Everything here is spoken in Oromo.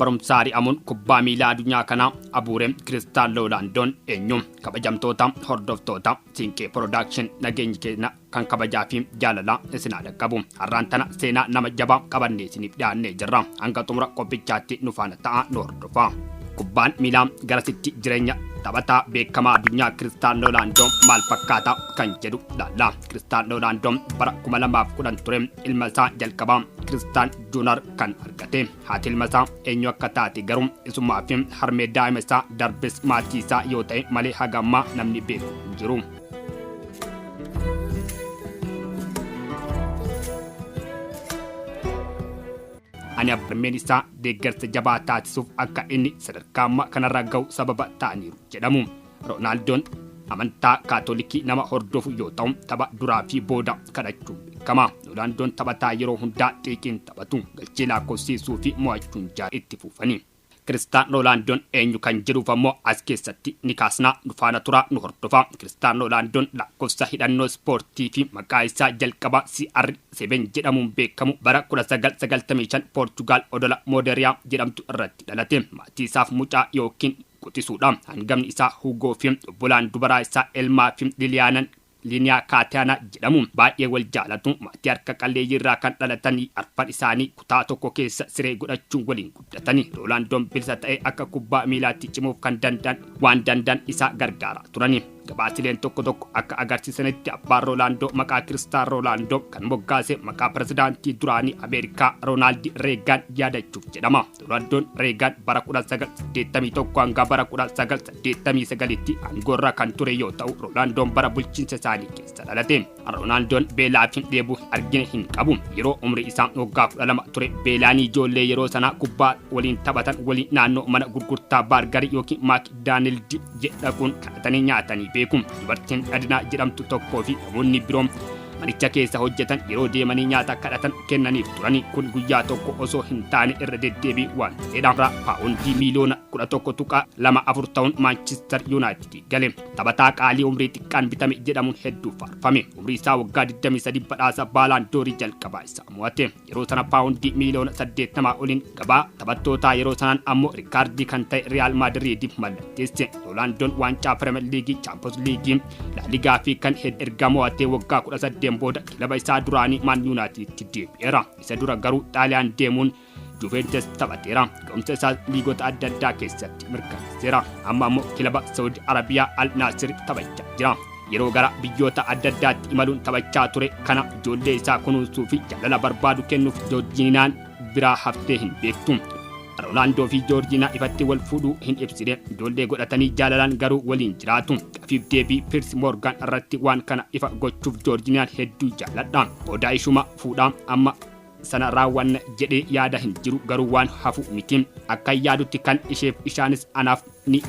barumsaari amuun kubbaa miilaa addunyaa kanaa abuureen Cristiano Ronaldo eenyu kabajamtoota hordoftoota Siinqee Production nageenyi keenya kan kabajaa fi jaalala isin qabu har'aan tana seenaa nama jabaa qabannee isiniif dhiyaannee jirra hanga xumura qophichaatti nu faana ta'a nu hordofaa. Kubbaan miilaa garasitti jireenya taphataa beekamaa addunyaa Cristiano Ronaldo maal fakkaata kan jedhu laalla. Cristiano Ronaldo bara 2010 ture ilma isaa jalqabaa Cristiano Junior kan argate. Haati ilma isaa eenyu akka taate garuu isumaa fi harmee daa'ima isaa darbes maatii isaa yoo ta'e malee hagammaa namni beeku hin jiru. Ani abbarmeen isaa deeggarsa jabaa taasisuuf akka inni sadarkaa kanarra ga'u sababa ta'aniiru jedhamu. Ronaldoon amantaa kaatolikii nama hordofu yoo ta'u tapha duraa fi booda kadhachuun beekama. Ronaldoon taphataa yeroo hundaa xiiqiin taphatu galchee lakkoofsiisuu fi mo'achuun itti fufani. Cristiano Ronaldo eenyu kan jedhuuf ammoo as keessatti ni kaasna nu faana tura nu hordofa. Cristiano Ronaldo lakkoofsa hidhannoo ispoortii fi maqaa isaa jalqaba CR7 jedhamuun beekamu bara 1995 Portugal odola Moderia jedhamtu irratti dhalate. Maatii isaaf mucaa yookiin quxisuudha. Hangamni isaa Hugo fi obbolaan dubaraa isaa Elmaa fi Liiniyaa Kaatiyaanaa jedhamu baay'ee wal jaalatu. Maatii harka qalleeyyii irraa kan dhalatanii arfan isaanii kutaa tokko keessa siree godhachuun waliin guddatanii. Ronaldoon bilisa ta'ee akka kubbaa miilaatti cimuuf kan danda'an isa gargaara turani. Gabaasileen tokko akka agarsiisanitti abbaan Ronaldo maqaa Cristiano Ronaldo kan moggaase maqaa pirezidaantii duraanii Ameerikaa Ronald Reagan yaadachuuf jedhama. Ronaldoon Reagan bara 1981 hanga bara 1989tti aangoorra kan ture yoo ta'u Ronaldoon bara bulchiinsa isaanii keessa dhalate. Ronaldoon beelaa fi dheebuu argine hin qabu. Yeroo umrii isaa waggaa 12 ture beelaan ijoollee yeroo sana kubbaa waliin taphatan waliin naannoo mana gurgurtaa baargarii yookiin McDonald's jedhamuun kadhatanii nyaatanii beekum. Dubartiin Adinaa jedhamtu tokkoo fi namoonni biroon manicha keessa hojjetan yeroo deemanii nyaata kadhatan kennaniif turani. Kun guyyaa tokko osoo hin taane irra deddeebii waan ta'eedha. Paawundii miliyoona 11.24 ta'uun Manchester United gale. Taphataa qaalii umrii xiqqaan bitame jedhamuun hedduu faarfame. Umrii isaa waggaa 23 badhaasa Baalaan Doorii jalqabaa isaa mo'ate. Yeroo sana paawundii miliyoona 80 oliin gabaa taphattootaa yeroo sanaan ammoo riikaardii kan ta'e Real Madrid mallatteesse. Ronaldoon waancaa Premier League, Champions League, La Liga fi kan erga mo'atee waggaa 18 booda kilaba isaa duraanii Man United deebi'eera. Isa dura garuu Xaaliyaan deemuun Juventus taphateera. Ga'umsa isaa liigota adda addaa keessatti mirkaneesseera. Amma ammoo kilaba Saudi Arabiyaa Al Nassr taphachaa jira. Yeroo gara biyyoota adda addaatti imaluun taphachaa ture kana ijoollee isaa kunuunsuu fi jaalala barbaadu kennuuf Joorjiinaan biraa haftee hin beektu. Ronaldo fi Joorjiinaa ifatti wal fuudhuu hin ibsine. Ijoollee godhatanii jaalalaan garuu waliin jiraatu. Gafiif deebii Piers Morgan irratti waan kana ifa gochuuf Joorjiinaan hedduu jaaladha. Odaa ishuma fuudhaa amma sana raawwanna jedhee yaada hin jiru garuu waan hafu miti. Akka yaadutti kan isheef ishaanis anaaf ni